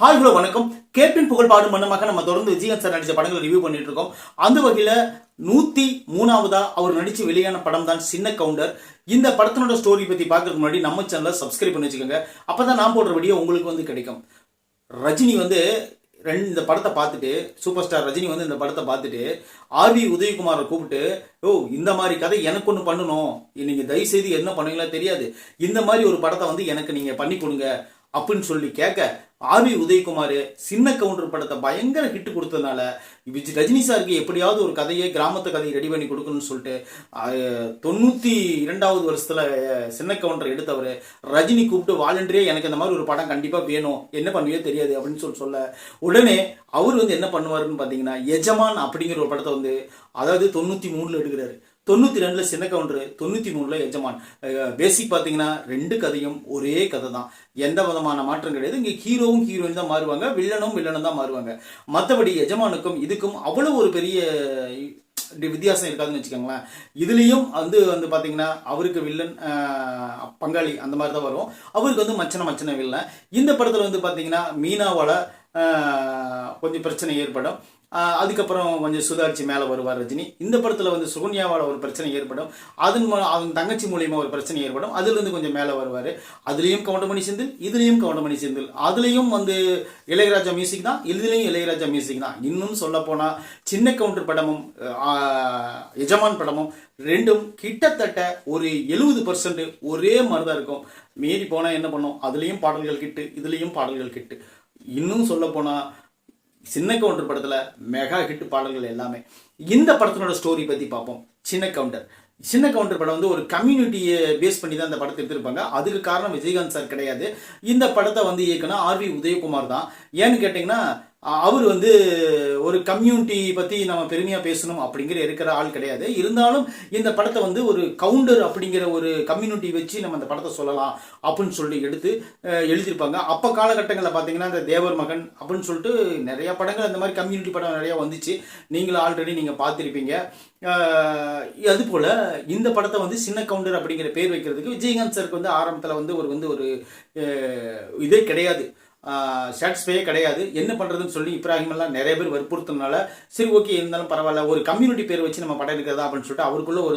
Hi hello வணக்கம். Captain புகழ் பாடும் மன்னமாக நம்ம தொடர்ந்து விஜயகாந்த் சார் நடிச்ச படங்களை ரிவ்யூ பண்ணிட்டு இருக்கோம். அந்த வகையில 103ஆவதா அவர் நடிச்சு வெளியான படம் தான் சின்ன கவுண்டர். இந்த படத்தினோட ஸ்டோரி பத்தி பார்க்கறதுக்கு முன்னாடி நம்ம சேனலை சப்ஸ்கிரைப் பண்ணி வச்சுக்கோங்க. அப்பதான் நான் போடுற வீடியோ உங்களுக்கு வந்து கிடைக்கும். ரஜினி வந்து இந்த படத்தை பார்த்துட்டு, சூப்பர் ஸ்டார் ரஜினி வந்து இந்த படத்தை பார்த்துட்டு ஆர்வி உதயகுமாரை கூப்பிட்டு, இந்த மாதிரி கதை எனக்கு ஒன்று பண்ணணும், நீங்க தயவு செய்து என்ன பண்ணுவீங்களா தெரியாது, இந்த மாதிரி ஒரு படத்தை வந்து எனக்கு நீங்க பண்ணி கொடுங்க அப்படின்னு சொல்லி கேட்க, ஆர்வி உதயகுமார் சின்ன கவுண்டர் படத்தை பயங்கர ஹிட் கொடுத்ததுனால ரஜினி சாருக்கு எப்படியாவது ஒரு கதையை, கிராமத்து கதையை ரெடி பண்ணி கொடுக்கணும்னு சொல்லிட்டு 92வது வருஷத்துல சின்ன கவுண்டர் எடுத்தவர் ரஜினி கூப்பிட்டு வாலண்டரியா எனக்கு இந்த மாதிரி ஒரு படம் கண்டிப்பா வேணும், என்ன பண்ணுவே தெரியாது அப்படின்னு சொல்ல உடனே அவர் வந்து என்ன பண்ணுவாருன்னு பாத்தீங்கன்னா, எஜமான் அப்படிங்கிற ஒரு படத்தை வந்து, அதாவது 93ல எடுக்கிறாரு. 92ல சின்ன கவுண்டர், 93ல எஜமான். பேசிக் பார்த்தீங்கன்னா ரெண்டு கதையும் ஒரே கதை தான், எந்த விதமான மாற்றம் கிடையாது. இங்கே ஹீரோவும் ஹீரோயின் தான் மாறுவாங்க, வில்லனும் தான் மாறுவாங்க. மற்றபடி எஜமானுக்கும் இதுக்கும் அவ்வளவு ஒரு பெரிய வித்தியாசம் இருக்காதுன்னு வச்சுக்கோங்களேன். இதுலேயும் வந்து பார்த்தீங்கன்னா அவருக்கு வில்லன் பங்காளி அந்த மாதிரி தான் வரும், அவருக்கு வந்து மச்சன வில்லன். இந்த படத்தில் வந்து பார்த்தீங்கன்னா மீனாவால் கொஞ்சம் பிரச்சனை ஏற்படும். அதுக்கப்புறம் கொஞ்சம் சுதாரிச்சு மேலே வருவார் ரஜினி. இந்த படத்தில் வந்து சுகன்யாவால் ஒரு பிரச்சனை ஏற்படும், அதன் தங்கச்சி மூலியமாக ஒரு பிரச்சனை ஏற்படும், அதுலேருந்து கொஞ்சம் மேலே வருவார். அதுலேயும் கவுண்டமணி செந்தில், இதுலேயும் கவுண்டமணி செந்தில், அதுலேயும் வந்து இளையராஜா மியூசிக் தான், இதுலேயும் இளையராஜா மியூசிக் தான். இன்னும் சொல்ல போனால் சின்ன கவுண்டர் படமும் எஜமான் படமும் ரெண்டும் கிட்டத்தட்ட ஒரு 70% ஒரே மாதிரி தான் இருக்கும். மீறி போனால் என்ன பண்ணும், அதுலேயும் பாடல்கள் கிட்டு, இதுலேயும் பாடல்கள் கிட்டு. இன்னும் சொல்ல போனால் சின்ன கவுண்டர் படத்துல மெகா ஹிட் பாடல்கள் எல்லாமே. இந்த படத்தினோட ஸ்டோரி பத்தி பார்ப்போம். சின்ன கவுண்டர் படம் வந்து ஒரு கம்யூனிட்டியை பேஸ் பண்ணி தான் இந்த படத்தை எடுத்திருப்பாங்க. அதுக்கு காரணம் விஜயகாந்த் சார் கிடையாது. இந்த படத்தை வந்து இயக்குனா ஆர்வி உதயகுமார் தான். ஏன்னு கேட்டீங்கன்னா, அவர் வந்து ஒரு கம்யூனிட்டி பற்றி நம்ம பெருமையாக பேசணும் அப்படிங்கிற இருக்கிற ஆள் கிடையாது. இருந்தாலும் இந்த படத்தை வந்து ஒரு கவுண்டர் அப்படிங்கிற ஒரு கம்யூனிட்டி வச்சு நம்ம அந்த படத்தை சொல்லலாம் அப்படின்னு சொல்லி எடுத்து எழுதியிருப்பாங்க. அப்போ காலகட்டங்களில் பார்த்தீங்கன்னா இந்த தேவர் மகன் அப்படின்னு சொல்லிட்டு நிறைய படங்கள் அந்த மாதிரி கம்யூனிட்டி படம் நிறையா வந்துச்சு. நீங்களும் ஆல்ரெடி நீங்கள் பார்த்துருப்பீங்க. அதுபோல் இந்த படத்தை வந்து சின்ன கவுண்டர் அப்படிங்கிற பேர் வைக்கிறதுக்கு விஜயகாந்த் சாருக்கு வந்து ஆரம்பத்தில் வந்து ஒரு இதே கிடையாது, சாட்டிஸ்ஃபையே கிடையாது. என்ன பண்ணுறதுன்னு சொல்லி இப்ராஹிம் எல்லாம் நிறைய பேர் வற்புறுத்தினால சரி ஓகே இருந்தாலும் பரவாயில்ல, ஒரு கம்யூனிட்டி பேர் வச்சு நம்ம படம் எடுக்கிறதா அப்படின்னு சொல்லிட்டு அவருக்குள்ள ஒரு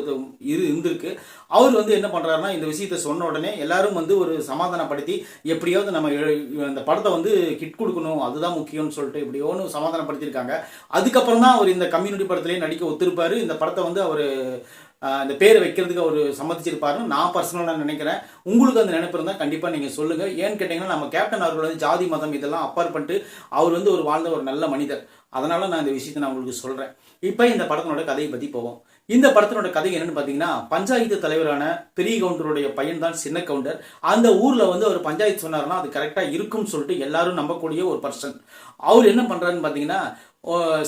இருந்திருக்கு. அவர் வந்து என்ன பண்ணுறாருன்னா, இந்த விஷயத்தை சொன்ன உடனே எல்லாரும் வந்து ஒரு சமாதானப்படுத்தி எப்படியாவது நம்ம இந்த படத்தை வந்து ஹிட் கொடுக்கணும், அதுதான் முக்கியம்னு சொல்லிட்டு எப்படியோன்னு சமாதானப்படுத்தியிருக்காங்க. அதுக்கப்புறம் தான் அவர் இந்த கம்யூனிட்டி படத்துலேயே நடிக்க ஒத்துருப்பாரு. இந்த படத்தை வந்து அவர் இந்த பேரை வைக்கிறதுக்கு அவர் சம்மதிச்சிருப்பாருன்னு நான் பர்சனலாக நினைக்கிறேன். உங்களுக்கு அந்த நினைப்பு இருந்தால் கண்டிப்பாக நீங்கள் சொல்லுங்கள். ஏன்னு கேட்டிங்கன்னா, நம்ம கேப்டன் அவர்கள் வந்து ஜாதி மதம் இதெல்லாம் அப்பாற்பட்டு அவர் வந்து வாழ்ந்த ஒரு நல்ல மனிதர். அதனால நான் இந்த விஷயத்தை நான் உங்களுக்கு சொல்கிறேன். இப்போ இந்த படத்தினோட கதையை பற்றி போவோம். இந்த படத்தினோட கதை என்னன்னு பார்த்தீங்கன்னா, பஞ்சாயத்து தலைவரான பெரிய கவுண்டருடைய பையன் தான் சின்ன கவுண்டர். அந்த ஊரில் வந்து அவர் பஞ்சாயத்து சொன்னார்னா அது கரெக்டாக இருக்கும்னு சொல்லிட்டு எல்லாரும் நம்பக்கூடிய ஒரு பர்சன். அவர் என்ன பண்ணுறாருன்னு பார்த்தீங்கன்னா,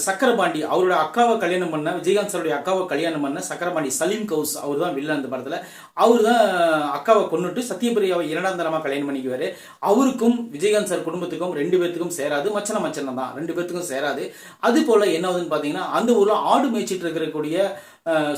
சக்கரபாண்டி அவரோட அக்காவை கல்யாணம் பண்ண, விஜயகாந்த் சாருடைய அக்காவை கல்யாணம் பண்ண சக்கரபாண்டி சலீம் கவுஸ் அவர் தான் வில்லன் அந்த படத்தில். அவர் தான் அக்காவை கொண்டுட்டு சத்யபிரியாவை 2ஆம் தரமாக கல்யாணம் பண்ணிக்குவார். அவருக்கும் விஜயகாந்த் சார் குடும்பத்துக்கும் 2 பேர்த்துக்கும் சேராது, மச்சன தான் 2 பேர்த்துக்கும் சேராது. அது போல் என்ன ஆகுதுன்னு பார்த்தீங்கன்னா, அந்த ஊரில் ஆடு மேய்ச்சிட்டு இருக்கக்கூடிய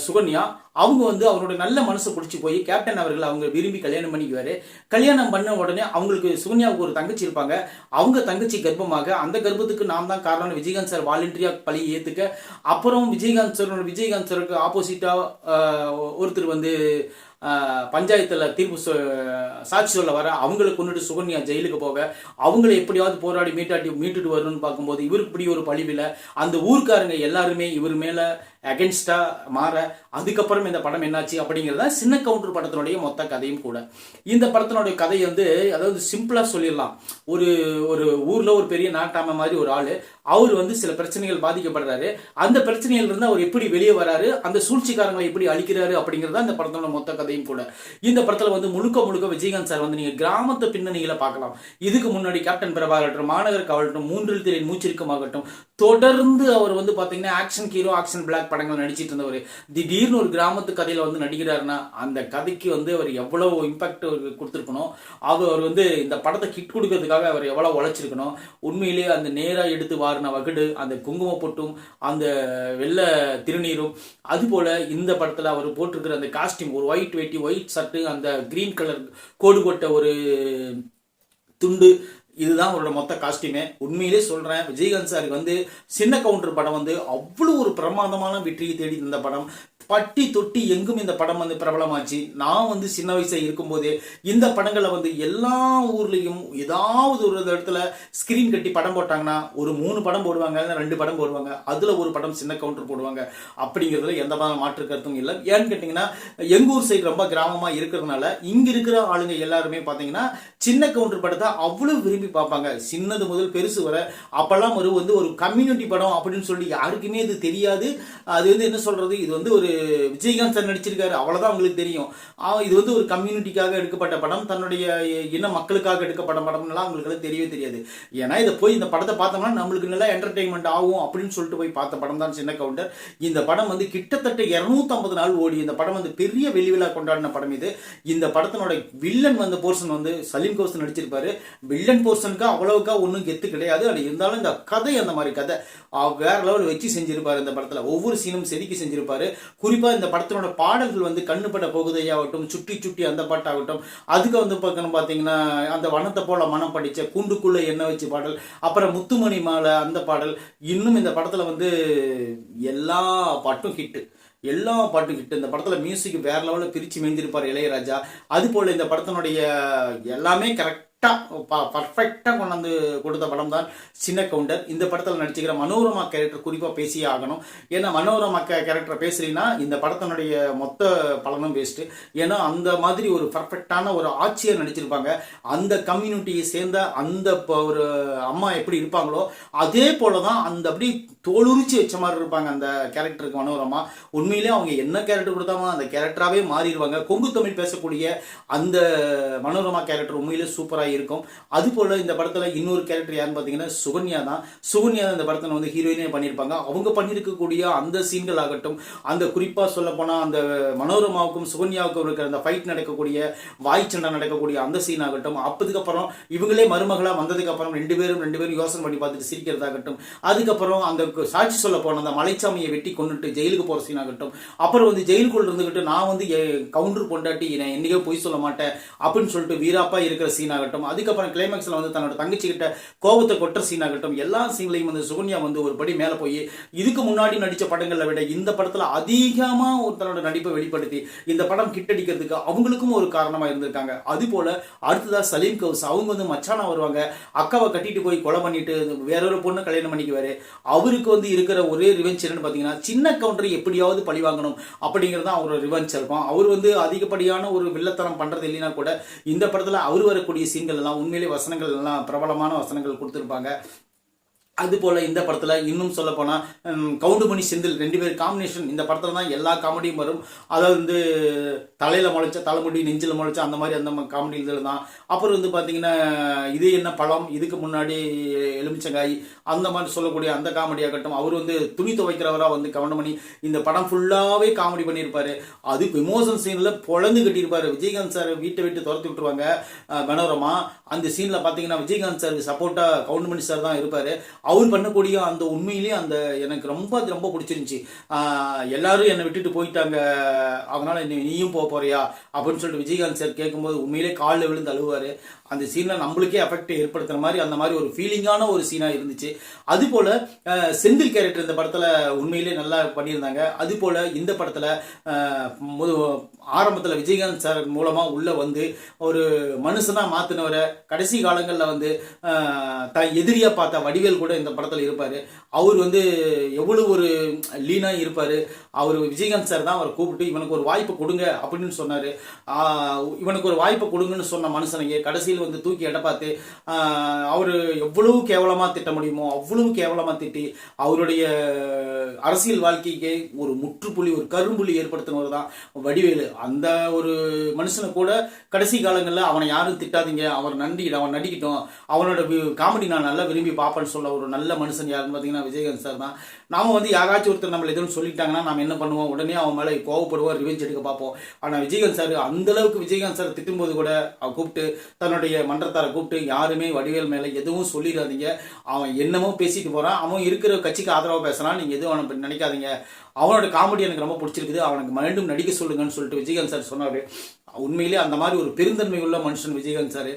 சுகன்யா அவங்க வந்து அவரோட நல்ல மனசை பிடிச்சி போய் கேப்டன் அவர்கள் அவங்க விரும்பி கல்யாணம் பண்ணிக்குவாரு. கல்யாணம் பண்ண உடனே அவங்களுக்கு சுகன்யாவுக்கு ஒரு தங்கச்சி இருப்பாங்க. அவங்க தங்கச்சி கர்ப்பமாக, அந்த கர்ப்பத்துக்கு நாம் தான் காரணம் விஜயகாந்த் சார் வாலண்டரியா பழி ஏற்றுக்க. அப்புறம் விஜயகாந்த் சாருக்கு ஆப்போசிட்டா ஒருத்தர் வந்து பஞ்சாயத்தில் தீர்ப்பு சாட்சி சொல்ல வர அவங்களை கொண்டுட்டு சுகன்யா ஜெயிலுக்கு போக, அவங்களை எப்படியாவது போராடி மீட்டுட்டு வரணும்னு பார்க்கும்போது இவருக்கு இப்படி ஒரு பழிவில் அந்த ஊர்க்காரங்க எல்லாருமே இவர் மேலே அகென்ஸ்டா மாற, அதுக்கப்புறம் இந்த படம் என்னாச்சு அப்படிங்கிறத சின்ன கவுண்டர் படத்தினுடைய மொத்த கதையும் கூட. இந்த படத்தினுடைய கதை வந்து, அதாவது சிம்பிளா சொல்லிடலாம், ஒரு ஊர்ல ஒரு பெரிய நாட்டாம மாதிரி ஒரு ஆளு, அவர் வந்து சில பிரச்சனைகள் பாதிக்கப்படுறாரு. அந்த பிரச்சனைகள் இருந்து அவர் எப்படி வெளியே வராரு, அந்த சூழ்ச்சிக்காரங்களை எப்படி அழிக்கிறாரு அப்படிங்கிறத இந்த படத்தோட மொத்த கதையும் கூட. இந்த படத்துல வந்து முழுக்க விஜயகாந்த் சார் வந்து நீங்க கிராமத்து பின்னணிகளை பார்க்கலாம். இதுக்கு முன்னாடி கேப்டன் பிரபாகரட்டும், மாநகர் காவலட்டும், மூன்றில் திரை மூச்சிருக்கமாகட்டும், தொடர்ந்து அவர் வந்து பாத்தீங்கன்னா ஆக்ஷன் ஹீரோ, ஆக்ஷன் பிளாக் படங்கள் நடிச்சிட்டு இருந்தவர் திடீர்னு ஒரு கிராமத்து கதையில வந்து நடிக்கிறாருன்னா அந்த கதைக்கு வந்து அவர் எவ்வளவு இம்பாக்ட் கொடுத்துருக்கணும். அவர் வந்து இந்த படத்தை கிட் கொடுக்கறதுக்காக அவர் எவ்வளவு உழைச்சிருக்கணும். உண்மையிலேயே அந்த நேரா எடுத்து வாரின வகுடு, அந்த குங்கும பொட்டும், அந்த வெள்ளை திருநீரும், அது போல இந்த படத்துல அவர் போட்டிருக்கிற அந்த காஸ்டியூம், ஒரு ஒயிட் வேட்டி, ஒயிட் ஷர்ட், அந்த கிரீன் கலர் கோடு போட்ட ஒரு துண்டு, இதுதான் அவரோட மொத்த காஸ்டியூமே. உண்மையிலே சொல்றேன், விஜயகாந்த் சாருக்கு வந்து சின்ன கவுண்டர் படம் வந்து அவ்வளவு ஒரு பிரமாதமான வெற்றியை தேடி தந்த படம். பட்டி தொட்டி எங்கும் இந்த படம் வந்து பிரபலமாச்சு. நான் வந்து சின்ன வயசா இருக்கும்போதே இந்த படங்களை வந்து எல்லா ஊர்லயும் ஏதாவது ஒரு இடத்துல ஸ்கிரீன் கட்டி படம் போட்டாங்கன்னா ஒரு 3 படம் போடுவாங்க, 2 படம் போடுவாங்க, அதுல ஒரு படம் சின்ன கவுண்டர் போடுவாங்க. அப்படிங்கிறதுல எந்த மாற்று கருத்தும் இல்லை. ஏன்னு கேட்டீங்கன்னா, எங்க ஊர் சைடு ரொம்ப கிராமமா இருக்கிறதுனால இங்க இருக்கிற ஆளுங்க எல்லாருமே பாத்தீங்கன்னா சின்ன கவுண்டர் படத்தை அவ்வளவு விரும்பி பார்ப்பாங்க. சின்னது முதல் பெருசு வர. அப்பெல்லாம் ஒரு கம்யூனிட்டி படம் அப்படின்னு சொல்லி யாருக்குமே இது தெரியாது. அது வந்து என்ன சொல்றது, இது வந்து ஒரு விஜயகாந்த் சார் நடிச்சிருக்காரு, அவ்வளவுதான் உங்களுக்கு தெரியும். இது வந்து ஒரு கம்யூனிட்டிக்காக எடுக்கப்பட்ட படம், தன்னுடைய இன மக்களுக்காக எடுக்கப்பட்ட படம்லாம் உங்களுக்கு தெரியவே தெரியாது. ஏன்னா இதை போய் இந்த படத்தை பார்த்தோம்னா நம்மளுக்கு நல்லா என்டர்டைன்மெண்ட் ஆகும் அப்படின்னு சொல்லிட்டு போய் பார்த்த படம் தான் சின்ன கவுண்டர். இந்த படம் வந்து கிட்டத்தட்ட 250 நாள் ஓடி இந்த படம் வந்து பெரிய வெள்ளி விழா கொண்டாடின படம் இது. இந்த படத்தினோட வில்லன் வந்து போர்ஷன் வந்து சலீம் கௌசர் நடிச்சிருப்பாரு. வில்லன் போர்ஷனுக்கு அவ்வளவுக்கா ஒன்றும் கெத்து கிடையாது. அது இருந்தாலும் இந்த கதை அந்த மாதிரி கதை வேற லெவல் வச்சு செஞ்சிருப்பாரு. இந்த படத்துல ஒவ்வொரு சீனும் செதுக்கி செஞ்சிருப்பாரு. குறிப்பா இந்த படத்தினோட பாடல்கள் வந்து கண்ணுப்பட போகுதையாகட்டும், சுட்டி சுட்டி அந்த பாட்டாகட்டும், அதுக்கு வந்து பாத்தீங்கன்னா அந்த வனத்தை போல மனம் படிச்ச, கூண்டுக்குள்ள என்ன வச்சு பாடல், அப்புறம் முத்துமணி மாலை அந்த பாடல், இன்னும் இந்த படத்துல வந்து எல்லா பாட்டும் ஹிட்டு. எல்லா பாட்டும் ஹிட். இந்த படத்துல மியூசிக் வேற லெவலில் பிரிச்சு மேய்ந்திருப்பார் இளையராஜா. அது போல இந்த படத்தினுடைய எல்லாமே கரெக்ட் பர்ஃபெக்டா கொண்டாந்து கொடுத்த படம் தான் சின்ன கவுண்டர். இந்த படத்தில் நடிச்சுக்கிற மனோரமா கேரக்டர் குறிப்பா பேசியே ஆகணும். ஏன்னா மனோரமா கேரக்டர் பேசுறீங்கன்னா இந்த படத்தினுடைய மொத்த பலனும் வேஸ்ட். ஏன்னா அந்த மாதிரி ஒரு பர்ஃபெக்டான ஒரு ஆட்சியர் நடிச்சிருப்பாங்க. அந்த கம்யூனிட்டியை சேர்ந்த அந்த ஒரு அம்மா எப்படி இருப்பாங்களோ அதே போலதான் அந்த அப்படி தோலுரிச்சு வச்ச மாதிரி இருப்பாங்க அந்த கேரக்டருக்கு மனோரமா. உண்மையிலே அவங்க என்ன கேரக்டர் கொடுத்தாங்களோ அந்த கேரக்டராகவே மாறிடுவாங்க. கொங்கு தமிழ் பேசக்கூடிய அந்த மனோரமா கேரக்டர் உண்மையிலே சூப்பராக இருக்கும். அது போல இந்த படத்துல இன்னொரு கேரக்டர் யாருன்னு பாத்தீங்கன்னா சுகன்யா தான். சுகன்யா தான் இந்த படத்துல வந்து ஹீரோயினே பண்ணியிருப்பாங்க. அவங்க பண்ணியிருக்கக்கூடிய அந்த சீன்கள் ஆகட்டும், அந்த குறிப்பா சொல்ல போனா அந்த மனோரமாவுக்கும் சுகன்யாவுக்கும் இருக்கிற அந்த ஃபைட் நடக்கக்கூடிய, வாய் சண்டை நடக்கக்கூடிய அந்த சீன் ஆகட்டும், அப்பதுக்கப்புறம் இவங்களே மருமகளா வந்ததுக்கு அப்புறம் ரெண்டு பேரும் யோசனை பண்ணி பார்த்துட்டு சிரிக்கிறதாகட்டும், அதுக்கப்புறம் அந்த சாட்சி சொல்ல போன அந்த மலைச்சாமியை வெட்டி கொண்டுட்டு ஜெயிலுக்கு போற சீன் ஆகட்டும், அப்புறம் வந்து ஜெயிலுக்குள்ள இருந்துகிட்டு நான் வந்து கவுண்டர் பொண்டாட்டி நான் என்னைக்கோ பொய் சொல்ல மாட்டேன் அப்படின்னு சொல்லிட்டு வீராப்பா இருக்கிற சீன் ஆகட்டும், அதுக்கப்புறம் கிளைமேக்ஸ்ல வந்து தன்னோட தங்கச்சி கிட்ட கோபத்தை கொட்டுற சீன் ஆகட்டும், எல்லா சீன்லையும் வந்து சுகன்யா வந்து ஒரு படி மேல போய் இதுக்கு முன்னாடி நடிச்ச படங்களை விட இந்த படத்துல அதிகமா தன்னோட நடிப்பை வெளிப்படுத்தி இந்த படம் ஹிட் அடிக்கிறதுக்கு அவங்களுக்கும் ஒரு காரணமா இருந்திருக்காங்க. அது போல அடுத்ததா சலீம் கௌஸ் அவங்க வந்து மச்சானா வருவாங்க. அக்காவை கட்டிட்டு போய் கொலை பண்ணிட்டு வேறொரு பொண்ணு கல்யாணம் பண்ணிக்குவாரு. அவருக்கு வந்து இருக்கிற ஒரே ரிவெஞ்ச் என்னன்னு பாத்தீங்கன்னா சின்ன கவுண்டரை எப்படியாவது பழி வாங்கணும் அப்படிங்கிறது அவரோட ரிவெஞ்ச் இருக்கும். அவர் வந்து அதிகப்படியான ஒரு வில்லத்தனம் பண்றது இல்லைன்னா கூட இந்த படத்துல அவர் வரக்கூடிய சீன்கள் எல்லாம் உண்மையிலே வசனங்கள் எல்லாம் பிரபலமான வசனங்கள் கொடுத்திருப்பாங்க. அது போல இந்த படத்துல இன்னும் சொல்ல போனா கவுண்டுமணி செந்தில் 2 பேர் காம்பினேஷன் இந்த படத்துல தான் எல்லா காமெடியும் வரும். அதாவது வந்து தலையில முளைச்ச தலைமுடி நெஞ்சில முளைச்ச அந்த மாதிரி அந்த காமெடி இதில் தான். அப்புறம் வந்து பாத்தீங்கன்னா இது என்ன பழம், இதுக்கு முன்னாடி எலுமிச்சங்காய் அந்த மாதிரி சொல்லக்கூடிய அந்த காமெடி ஆகட்டும். அவர் வந்து துணி துவைக்கிறவரா வந்து கவுண்டுமணி இந்த படம் ஃபுல்லாவே காமெடி பண்ணியிருப்பாரு. அது எமோஷன் சீன்ல பொழந்து கட்டியிருப்பாரு. விஜயகாந்த் சார் வீட்டை விட்டு துரத்தி விட்டுருவாங்க மனோரமா. அந்த சீன்ல பாத்தீங்கன்னா விஜயகாந்த் சார் சப்போர்ட்டா கவுண்டுமணி சார் தான் இருப்பாரு. அவர் பண்ணக்கூடிய அந்த உண்மையிலேயே அந்த எனக்கு ரொம்ப ரொம்ப பிடிச்சிருந்துச்சு. எல்லாரும் என்னை விட்டுட்டு போயிட்டாங்க, அதனால நீயும் போறியா அப்படின்னு சொல்லிட்டு விஜயகாந்த் சார் கேட்கும்போது உண்மையிலே காலில் விழுந்து அழுவாரு. அந்த சீன்ல நம்மளுக்கே எஃபெக்ட் ஏற்படுத்துற மாதிரி அந்த மாதிரி ஒரு ஃபீலிங்கான ஒரு சீனா இருந்துச்சு. அது போல செந்தில் கேரக்டர் இந்த படத்துல உண்மையிலே நல்லா பண்ணியிருந்தாங்க. அது போல இந்த படத்துல ஆரம்பத்துல விஜயகாந்த் சார் மூலமா உள்ள வந்து ஒரு மனுஷனா மாத்தினவரை கடைசி காலங்களில் வந்து எதிரியா பார்த்த வடிவேல் கூட இந்த படத்துல இருப்பாரு. அவர் வந்து எவ்வளவு ஒரு லீனா இருப்பாரு. அவர் விஜயகாந்த் சார் தான் அவரை கூப்பிட்டு இவனுக்கு ஒரு வாய்ப்பு கொடுங்க அப்படின்னு சொன்னாரு. இவனுக்கு ஒரு வாய்ப்பு கொடுங்கன்னு சொன்ன மனுஷனையே கடைசியில் வந்து தூக்கி எடப்பாத்து அவரு எவ்வளவு கேவலமா திட்ட முடியுமோ அவ்வளவு கேவலமா திட்டி அவருடைய அரசியல் வாழ்க்கைக்கு ஒரு முற்றுப்புள்ளி ஒரு கரும்புள்ளி ஏற்படுத்தினவர் தான் வடிவேலு. அந்த ஒரு மனுஷனை கூட கடைசி காலங்களில் அவனை யாரும் திட்டாதீங்க, அவன் நடிக்கட்டும், அவனோட காமெடி நான் நல்லா விரும்பி பார்ப்பேன்னு சொல்ல ஒரு நல்ல மனுஷன் யாருன்னு பார்த்தீங்கன்னா விஜயகாந்த் சார் தான். நாம வந்து யாராச்சும் ஒருத்தர் நம்மள எதுவும் சொல்லிட்டாங்கன்னா நாம என்ன பண்ணுவோம், உடனே அவன் மேலே கோவப்படுவோம், ரிவெஞ்ச் எடுக்க பார்ப்போம். ஆனால் விஜயகாந்த் சார் அந்த அளவுக்கு விஜயகாந்த் சார் திட்டும்போது கூட அவ கூப்பிட்டு தன்னுடைய மன்றத்தாரை கூப்பிட்டு யாருமே வடிவேல் மேலே எதுவும் சொல்லிடாதீங்க, அவன் என்னமோ பேசிட்டு போறான், அவன் இருக்கிற கட்சிக்கு ஆதரவாக பேசுறான், நீங்க எதுவும் அவனை நினைக்காதீங்க, அவனோட காமெடி எனக்கு ரொம்ப பிடிச்சிருக்குது, அவனுக்கு மீண்டும் நடிக்க சொல்லுங்கன்னு சொல்லிட்டு விஜயகாந்த் சார் சொன்னாரு. உண்மையிலே அந்த மாதிரி ஒரு பெருந்தன்மை உள்ள மனுஷன் விஜயகாந்த் சார்.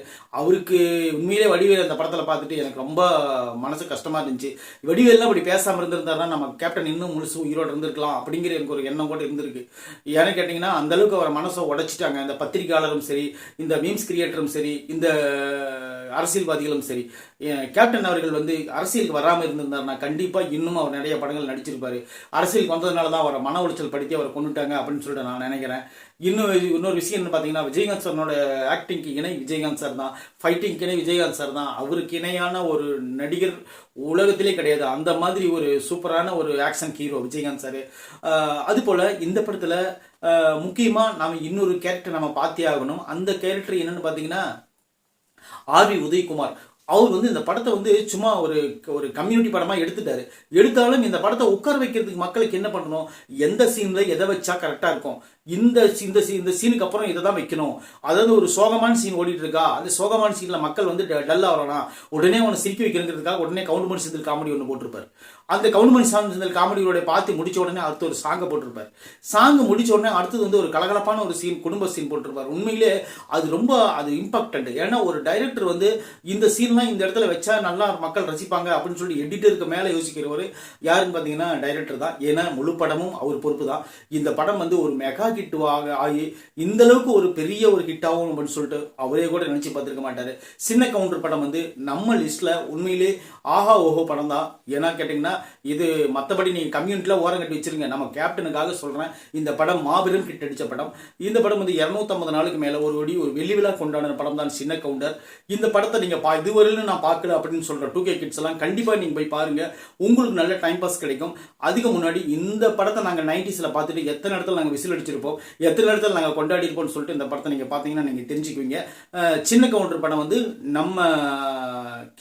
அவருக்கு உண்மையிலே வடிவேல் அந்த படத்தில் பார்த்துட்டு எனக்கு ரொம்ப மனசு கஷ்டமாக இருந்துச்சு. வடிவேல்லாம் அப்படி பேசாமல் இருந்திருந்தாருன்னா நம்ம கேப்டன் இன்னும் முழுசு உயிரோடு இருந்திருக்கலாம் அப்படிங்கிற எனக்கு ஒரு எண்ணம் கூட இருந்திருக்கு. ஏன்னு கேட்டிங்கன்னா அந்தளவுக்கு அவர் மனசை உடைச்சிட்டாங்க. இந்த பத்திரிகையாளரும் சரி, இந்த மீம்ஸ் கிரியேட்டரும் சரி, இந்த அரசியல்வாதிகளும் சரி. கேப்டன் அவர்கள் வந்து அரசியலுக்கு வராமல் இருந்திருந்தாருன்னா கண்டிப்பாக இன்னும் அவர் நிறைய படங்கள் நடிச்சிருப்பாரு. அரசியலுக்கு வந்ததுனால தான் அவரை மன உளைச்சல் படுத்தி அவரை கொண்டுட்டாங்க அப்படின்னு சொல்லிட்டு நான் நினைக்கிறேன். இன்னொரு விஷயம் என்ன பார்த்தீங்கன்னா, விஜயகாந்த் சாரோட ஆக்டிங்க்கு இணை விஜயகாந்த் சார் தான், ஃபைட்டிங்க்கு இணை விஜயகாந்த் சார் தான். அவருக்கு இணையான ஒரு நடிகர் உலகத்திலே கிடையாது. அந்த மாதிரி ஒரு சூப்பரான ஒரு ஆக்ஷன் ஹீரோ விஜயகாந்த் சார். அதுபோல் இந்த படத்தில் முக்கியமாக நாம் இன்னொரு கேரக்டர் நம்ம பார்த்தே ஆகணும். அந்த கேரக்டர் என்னன்னு பார்த்தீங்கன்னா ஆர்வி உதயகுமார். அவர் வந்து இந்த படத்தை வந்து சும்மா ஒரு கம்யூனிட்டி படமாக எடுத்துட்டாரு. எடுத்தாலும் இந்த படத்தை உட்கார வைக்கிறதுக்கு மக்களுக்கு என்ன பண்ணணும், எந்த சீனில் எதை வச்சா கரெக்டாக இருக்கும், இந்த சீனுக்கு அப்புறம் இதை தான் வைக்கணும். அதாவது ஒரு சோகமான சீன் ஓடிட்டு இருக்கா, அந்த சோகமான சீனில் மக்கள் வந்து டல்லாக வரலாம், உடனே ஒன்று சிரிக்கி வைக்கிறதுக்காக உடனே கவுண்டமணி செந்தில் காமெடி ஒன்று போட்டிருப்பார். அந்த கவுண்டமணி செந்தில் காமெடியோட பார்த்து முடிச்ச உடனே அடுத்து ஒரு சாங்கை போட்டிருப்பார். சாங்கு முடிச்ச உடனே அடுத்தது வந்து ஒரு கலகலப்பான ஒரு சீன், குடும்ப சீன் போட்டிருப்பார். உண்மையிலே அது இம்பாக்டன்ட். ஏன்னா ஒரு டைரக்டர் வந்து இந்த சீன்லாம் இந்த இடத்துல வச்சா நல்லா மக்கள் ரசிப்பாங்க அப்படின்னு சொல்லி எடிட்டருக்கு மேலே யோசிக்கிறவர் யாருன்னு பார்த்தீங்கன்னா டைரக்டர் தான். ஏன்னா முழு படமும் அவர் பொறுப்பு தான். இந்த படம் வந்து ஒரு மெகா ஹிட் ஆகி இந்த அளவுக்கு ஒரு பெரிய ஒரு ஹிட் ஆகும் அப்படின்னு சொல்லிட்டு அவரே கூட நினைச்சு பார்த்துருக்க மாட்டாரு. சின்ன கவுண்டர் படம் வந்து நம்ம லிஸ்ட்ல உண்மையிலே ஆஹா ஓஹோ படம் தான். ஏன்னா கேட்டீங்கன்னா இது மற்றபடி நீங்க கம்யூனிட்டில ஓரம் கட்டி வச்சிருங்க, நம்ம கேப்டனுக்காக சொல்றேன். இந்த படம் மாபெரும் ஹிட் அடிச்ச படம். இந்த படம் வந்து 250 நாளுக்கு மேல ஒரு வெள்ளி விழா கொண்டாடின படம் தான் சின்ன கவுண்டர். இந்த படத்தை நீங்க இதுவரையிலும் நான் பார்க்கல அப்படின்னு சொல்ற 2K கிட்ஸ் எல்லாம் கண்டிப்பா நீங்க போய் பாருங்க. உங்களுக்கு நல்ல டைம் பாஸ் கிடைக்கும். அதுக்கு முன்னாடி இந்த படத்தை நாங்க 90sல பார்த்துட்டு எத்தனை இடத்துல நாங்க விசில் அடிச்சிருப்போம், எத்தனை இடத்துல நாங்கள் கொண்டாடி இருப்போம்னு சொல்லிட்டு இந்த படத்தை நீங்கள் பார்த்தீங்கன்னா நீங்கள் தெரிஞ்சுக்குவீங்க. சின்ன கவுண்டர் படம் வந்து நம்ம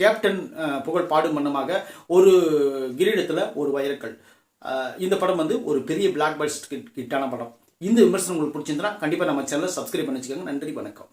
கேப்டன் புகழ் பாடும் மன்னமாக ஒரு கிரீடத்தில் ஒரு வைரக்கல். இந்த படம் வந்து ஒரு பெரிய பிளாக் பஸ்ட் ஹிட்டான படம். இந்த விமர்சனம் உங்களுக்கு பிடிச்சிருந்தா கண்டிப்பாக நம்ம சேனலை சப்ஸ்கிரைப் பண்ணி வச்சுக்கோங்க. நன்றி, வணக்கம்.